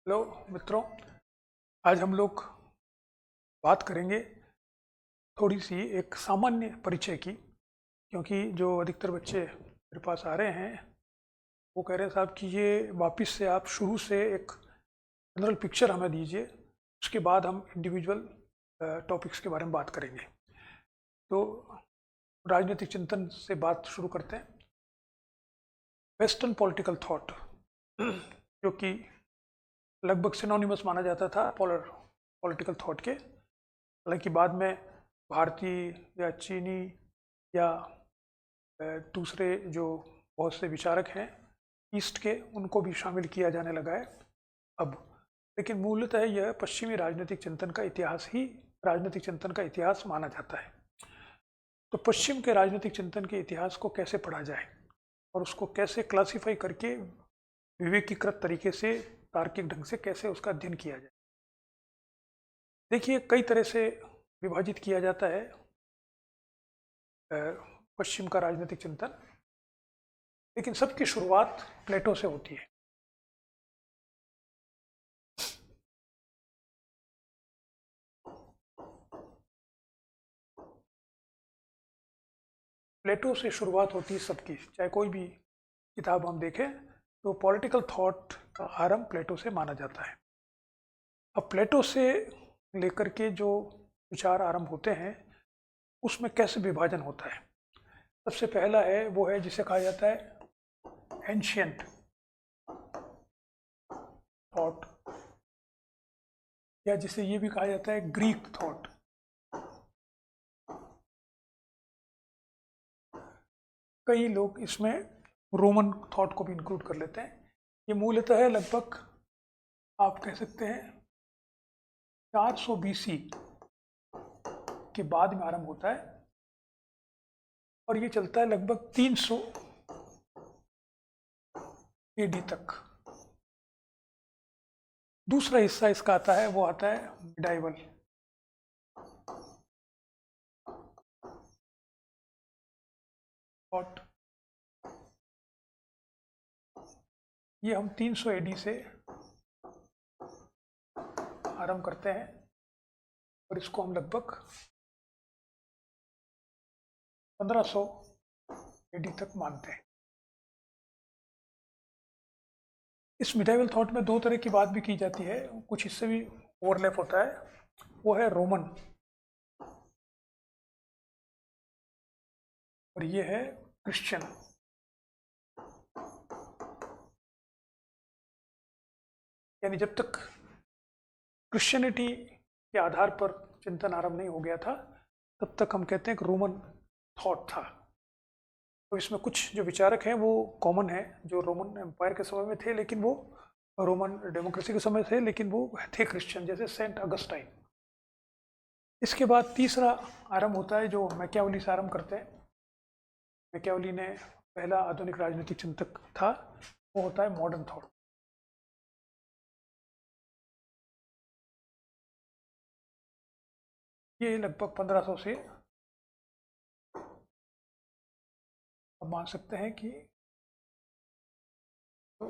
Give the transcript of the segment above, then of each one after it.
Hello मित्रों। आज हम लोग बात करेंगे थोड़ी सी एक सामान्य परिचय की, क्योंकि जो अधिकतर बच्चे मेरे पास आ रहे हैं वो कह रहे हैं साहब कि ये वापस से आप शुरू से एक जनरल पिक्चर हमें दीजिए, उसके बाद हम इंडिविजुअल टॉपिक्स के बारे में बात करेंगे। तो राजनीतिक चिंतन से बात शुरू करते हैं। वेस्टर्न पॉलिटिकल थॉट जो कि लगभग सिनोनिमस माना जाता था पॉलिटिकल थॉट के, हालांकि बाद में भारतीय या चीनी या दूसरे जो बहुत से विचारक हैं ईस्ट के, उनको भी शामिल किया जाने लगा है अब। लेकिन मूलतः यह पश्चिमी राजनीतिक चिंतन का इतिहास ही राजनीतिक चिंतन का इतिहास माना जाता है। तो पश्चिम के राजनीतिक चिंतन के इतिहास को कैसे पढ़ा जाए और उसको कैसे क्लासिफाई करके विवेकीकृत तरीके से तार्किक ढंग से कैसे उसका अध्ययन किया जाए। देखिए, कई तरह से विभाजित किया जाता है पश्चिम का राजनीतिक चिंतन, लेकिन सबकी शुरुआत प्लेटो से होती है। प्लेटो से शुरुआत होती है सबकी, चाहे कोई भी किताब हम देखें तो पॉलिटिकल थॉट का आरंभ प्लेटो से माना जाता है। अब प्लेटो से लेकर के जो विचार आरंभ होते हैं उसमें कैसे विभाजन होता है। सबसे पहला है वो है जिसे कहा जाता है एंशियंट थॉट, या जिसे ये भी कहा जाता है ग्रीक थॉट। कई लोग इसमें रोमन थॉट को भी इंक्लूड कर लेते हैं। ये मूलतः है लगभग आप कह सकते हैं 400 बीसी के बाद में आरंभ होता है और ये चलता है लगभग 300 एडी तक। दूसरा हिस्सा इसका आता है वो आता है मिडाइवल। थॉट ये हम 300 एडी से आरंभ करते हैं और इसको हम लगभग 1500 एडी तक मानते हैं। इस मिडाइवल थॉट में दो तरह की बात भी की जाती है, कुछ इससे भी ओवरलैप होता है। वो है रोमन और ये है क्रिश्चियन। यानी जब तक क्रिश्चियनिटी के आधार पर चिंतन आरंभ नहीं हो गया था तब तक हम कहते हैं कि रोमन थॉट था। तो इसमें कुछ जो विचारक हैं वो कॉमन है जो रोमन एम्पायर के समय में थे, लेकिन वो रोमन डेमोक्रेसी के समय थे लेकिन वो थे क्रिश्चियन, जैसे सेंट अगस्टाइन। इसके बाद तीसरा आरंभ होता है जो मैकियावेली से आरंभ करते हैं। मैकियावेली ने पहला आधुनिक राजनीतिक चिंतक था, वो होता है मॉडर्न थॉट। ये लगभग 1500 से अब मान सकते हैं कि तो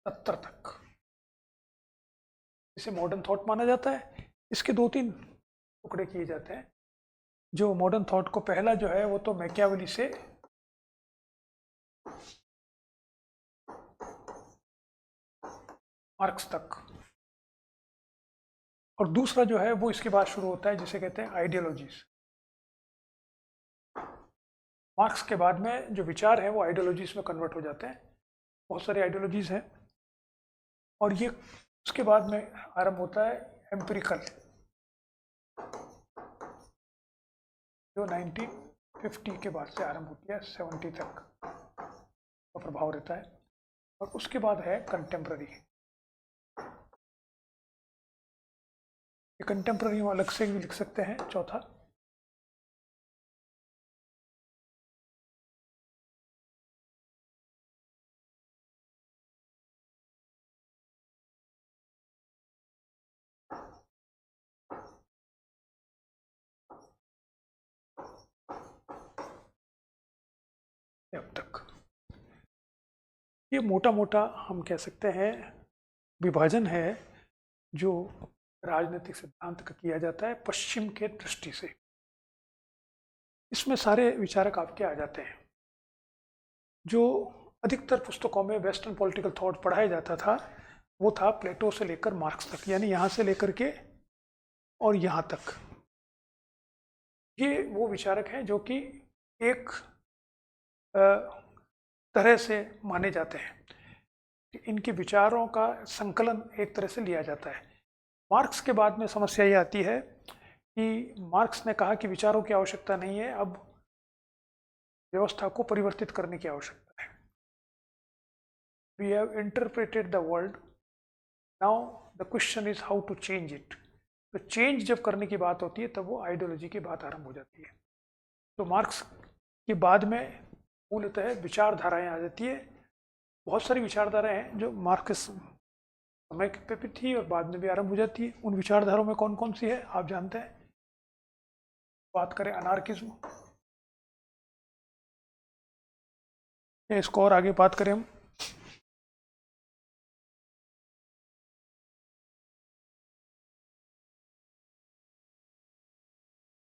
70 तक इसे मॉडर्न थॉट माना जाता है। इसके दो तीन टुकड़े किए जाते हैं। जो मॉडर्न थॉट को पहला जो है वो तो मैकियावेली से मार्क्स तक, और दूसरा जो है वो इसके बाद शुरू होता है जिसे कहते हैं आइडियोलॉजीज। मार्क्स के बाद में जो विचार है वो आइडियोलॉजीज में कन्वर्ट हो जाते हैं। बहुत सारे आइडियोलॉजीज हैं और ये उसके बाद में आरंभ होता है एम्पिरिकल, जो 1950 के बाद से आरंभ होती है, 70 तक का प्रभाव रहता है। और उसके बाद है कंटेम्प्ररी। ये कंटेम्प्ररी हम अलग से भी लिख सकते हैं, चौथा। अब तक ये मोटा मोटा हम कह सकते हैं विभाजन है जो राजनीतिक सिद्धांत का किया जाता है पश्चिम के दृष्टि से। इसमें सारे विचारक आपके आ जाते हैं। जो अधिकतर पुस्तकों में वेस्टर्न पॉलिटिकल थॉट पढ़ाया जाता था वो था प्लेटो से लेकर मार्क्स तक, यानी यहाँ से लेकर के और यहाँ तक। ये वो विचारक हैं जो कि एक तरह से माने जाते हैं, इनके विचारों का संकलन एक तरह से लिया जाता है। मार्क्स के बाद में समस्या ये आती है कि मार्क्स ने कहा कि विचारों की आवश्यकता नहीं है, अब व्यवस्था को परिवर्तित करने की आवश्यकता है। We have interpreted the world, now the question is how to change it। तो चेंज जब करने की बात होती है तब वो आइडियोलॉजी की बात आरंभ हो जाती है। तो मार्क्स के बाद में मूलतः विचारधाराएं आ जाती है। बहुत सारी विचारधाराएं हैं जो मार्क्स समय पे भी थी और बाद में भी आरंभ हो जाती है। उन विचारधाराओं में कौन कौन सी है आप जानते हैं। बात करें अनार्किज्म, इसको और आगे बात करें हम।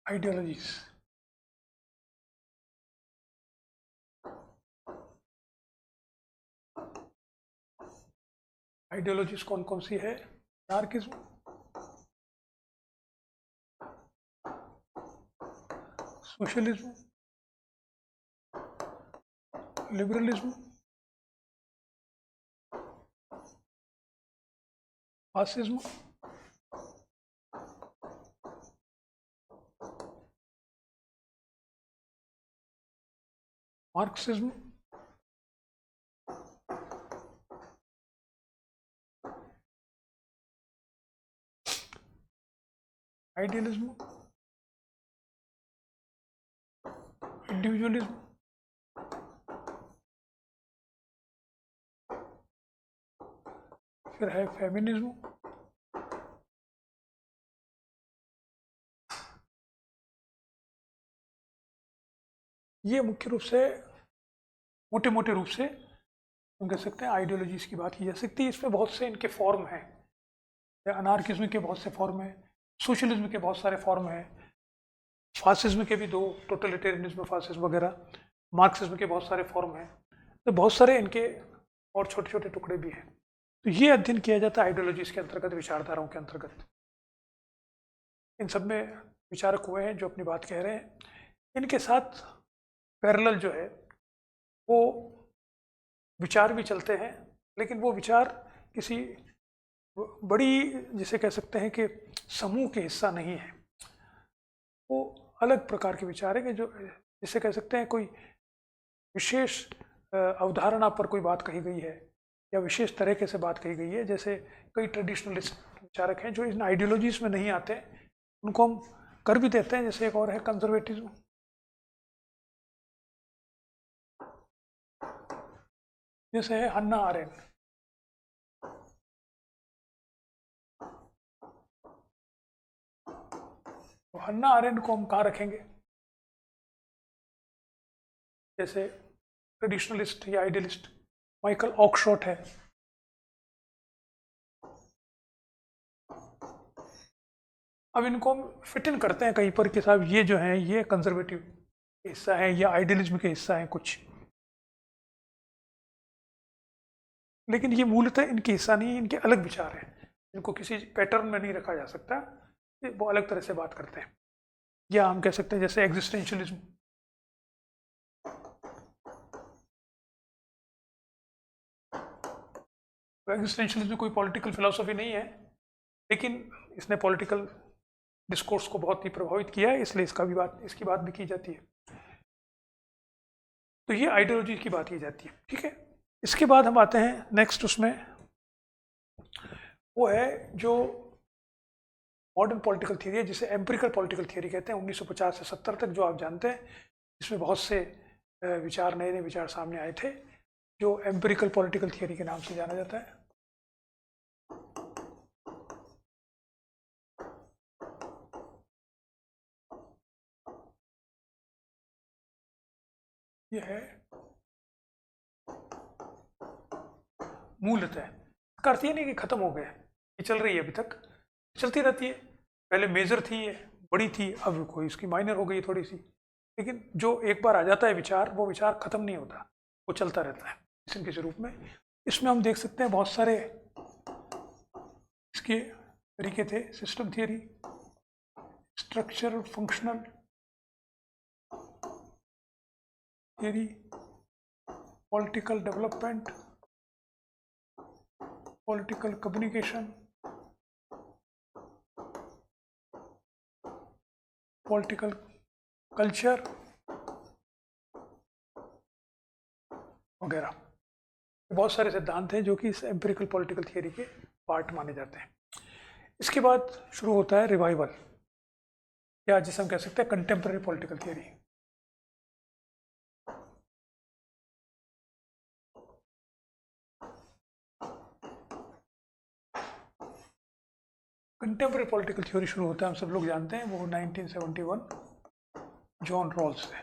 आइडियोलॉजीज, आइडियोलॉजीज कौन कौन सी है। Anarchism, socialism, liberalism, fascism, Marxism, idealism, individualism, फिर है फेमिनिज्म, ये मुख्य रूप से मोटे मोटे रूप से हम कह सकते हैं आइडियोलॉजीज की बात की जा सकती है। इसमें बहुत से इनके फॉर्म हैं। अनार्किज्म के बहुत से फॉर्म हैं, सोशलिज्म के बहुत सारे फॉर्म हैं, फासिज्म के भी दो, टोटलिटेरियनिज्म, फासिज्म वगैरह, मार्क्सिज्म के बहुत सारे फॉर्म हैं। तो बहुत सारे इनके और छोटे छोटे टुकड़े भी हैं। तो ये अध्ययन किया जाता है आइडियोलॉजीज के अंतर्गत, विचारधाराओं के अंतर्गत। इन सब में विचारक हुए हैं जो अपनी बात कह रहे हैं। इनके साथ पैरेलल जो है वो विचार भी चलते हैं, लेकिन वो विचार किसी बड़ी, जिसे कह सकते हैं कि समूह के हिस्सा नहीं है। वो अलग प्रकार के विचार है कि जो जिसे कह सकते हैं कोई विशेष अवधारणा पर कोई बात कही गई है या विशेष तरीके से बात कही गई है। जैसे कई ट्रेडिशनलिस्ट विचारक हैं जो इन आइडियोलॉजीज में नहीं आते, उनको हम कर भी देते हैं। जैसे एक और है कंजर्वेटिज्म, जैसे है हन्ना आरेंट। तो हन्ना आरेंट को हम कहाँ रखेंगे? जैसे ट्रेडिशनलिस्ट या आइडियलिस्ट माइकल ऑक्सशॉट है। अब इनको हम फिट इन करते हैं कहीं पर कि साहब ये जो है ये कंजर्वेटिव के हिस्सा है या आइडियलिज्म के हिस्सा है कुछ, लेकिन ये मूलतः इनके हिस्सा नहीं है, इनके अलग विचार हैं। इनको किसी पैटर्न में नहीं रखा जा सकता, वो अलग तरह से बात करते हैं। या हम कह सकते हैं जैसे एग्जिस्टेंशियलिज्म। एग्जिस्टेंशियलिज्म कोई पॉलिटिकल फिलॉसफी नहीं है, लेकिन इसने पॉलिटिकल डिस्कोर्स को बहुत ही प्रभावित किया है, इसलिए इसकी बात भी की जाती है। तो ये आइडियोलॉजी की बात की जाती है, ठीक है। इसके बाद हम आते हैं नेक्स्ट, उसमें वो है जो मॉडर्न पॉलिटिकल थियरी है, जिसे एम्पिरिकल पॉलिटिकल थियरी कहते हैं। 1950 से 70 तक जो आप जानते हैं, इसमें बहुत से विचार, नए नए विचार सामने आए थे, जो एम्पिरिकल पॉलिटिकल थियरी के नाम से जाना जाता है। यह है मूलतः इसका अर्थ ये नहीं कि खत्म हो गए, ये चल रही है, अभी तक चलती रहती है। पहले मेजर थी, ये बड़ी थी, अब कोई इसकी माइनर हो गई थोड़ी सी, लेकिन जो एक बार आ जाता है विचार, वो विचार खत्म नहीं होता, वो चलता रहता है किसी किसी रूप में। इसमें हम देख सकते हैं बहुत सारे इसके तरीके थे। System theory, structural functional theory, political development, political communication, political culture वगैरह। बहुत सारे सिद्धांत हैं जो कि इस एम्पिरिकल पॉलिटिकल थियरी के पार्ट माने जाते हैं। इसके बाद शुरू होता है रिवाइवल, या जिसे हम कह सकते हैं contemporary political theory. Contemporary political theory शुरू होता है, हम सब लोग जानते हैं, वो 1971 जॉन रॉल्स से।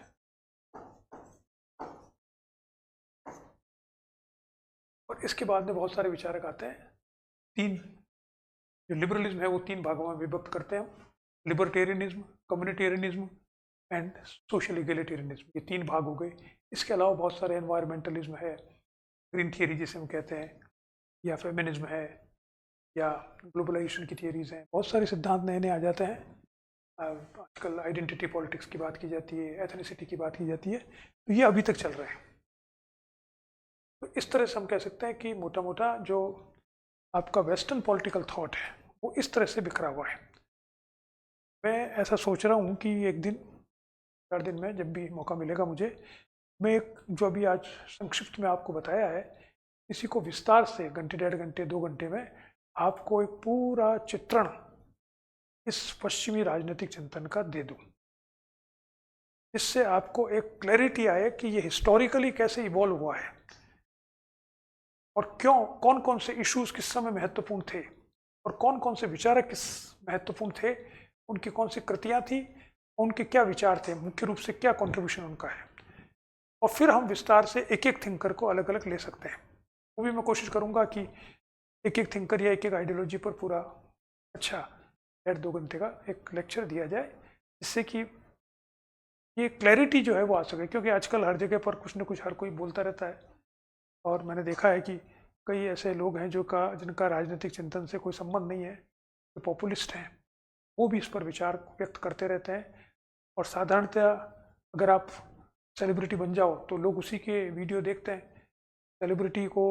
और इसके बाद में बहुत सारे विचारक आते हैं। तीन, जो लिबरलिज्म है वो तीन भागों में विभक्त करते हैं, लिबर्टेरियनिज्म, कम्युनिटेरियनिज्म एंड सोशल इगलिटेरियनिज्म, ये तीन भाग हो गए। इसके अलावा बहुत सारे एनवायरमेंटलिज्म है, ग्रीन थियरी जिसे हम कहते हैं, या फेमिनिज्म है, या ग्लोबलाइजेशन की थियरीज हैं। बहुत सारे सिद्धांत नए नए आ जाते हैं। आजकल आइडेंटिटी पॉलिटिक्स की बात की जाती है, एथनिसिटी की बात की जाती है, तो ये अभी तक चल रहे हैं। तो इस तरह से हम कह सकते हैं कि मोटा मोटा जो आपका वेस्टर्न पॉलिटिकल थॉट है वो इस तरह से बिखरा हुआ है। मैं ऐसा सोच रहा हूँ कि एक दिन, 4 दिन में जब भी मौका मिलेगा मुझे, मैं एक जो अभी आज संक्षिप्त में आपको बताया है, इसी को विस्तार से घंटे, 1.5 घंटे, 2 घंटे में आपको एक पूरा चित्रण इस पश्चिमी राजनीतिक चिंतन का दे दूं, इससे आपको एक क्लैरिटी आए कि ये हिस्टोरिकली कैसे इवॉल्व हुआ है और क्यों, कौन कौन से इश्यूज किस समय महत्वपूर्ण थे और कौन कौन से विचारक किस महत्वपूर्ण थे, उनकी कौन सी कृतियां थी, उनके क्या विचार थे, मुख्य रूप से क्या कंट्रीब्यूशन उनका है। और फिर हम विस्तार से एक एक थिंकर को अलग अलग ले सकते हैं। वो भी मैं कोशिश करूंगा कि एक एक थिंकर या एक एक आइडियोलॉजी पर पूरा अच्छा 1.5-2 घंटे का एक लेक्चर दिया जाए, जिससे कि ये क्लैरिटी जो है वो आ सके। क्योंकि आजकल हर जगह पर कुछ न कुछ हर कोई बोलता रहता है, और मैंने देखा है कि कई ऐसे लोग हैं जिनका राजनीतिक चिंतन से कोई संबंध नहीं है, जो पॉपुलिस्ट हैं, वो भी इस पर विचार व्यक्त करते रहते हैं। और साधारणतः अगर आप सेलिब्रिटी बन जाओ तो लोग उसी के वीडियो देखते हैं। सेलिब्रिटी को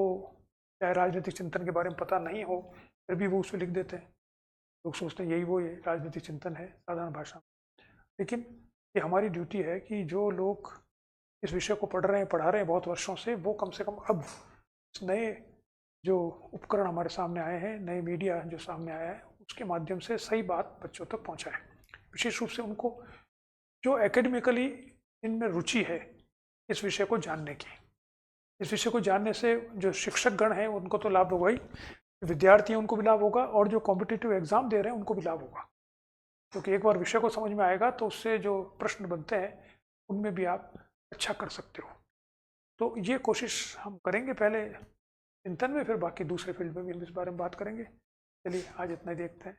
चाहे राजनीतिक चिंतन के बारे में पता नहीं हो, फिर भी वो उसमें लिख देते हैं। लोग सोचते हैं यही वो ये राजनीतिक चिंतन है साधारण भाषा में। लेकिन ये हमारी ड्यूटी है कि जो लोग इस विषय को पढ़ रहे हैं, पढ़ा रहे हैं बहुत वर्षों से, वो कम से कम अब इस नए जो उपकरण हमारे सामने आए हैं, नए मीडिया जो सामने आया है, उसके माध्यम से सही बात बच्चों तक पहुंचाएं। विशेष रूप से उनको जो एकेडमिकली इनमें रुचि है इस विषय को जानने की। इस विषय को जानने से जो शिक्षक गण हैं उनको तो लाभ होगा ही, विद्यार्थी हैं उनको भी लाभ होगा, और जो कॉम्पिटिटिव एग्जाम दे रहे हैं उनको भी लाभ होगा। क्योंकि एक बार विषय को समझ में आएगा तो उससे जो प्रश्न बनते हैं उनमें भी आप अच्छा कर सकते हो। तो ये कोशिश हम करेंगे पहले चिंतन में, फिर बाकी दूसरे फील्ड में भी हम इस बारे में बात करेंगे। चलिए आज इतना ही देखते हैं।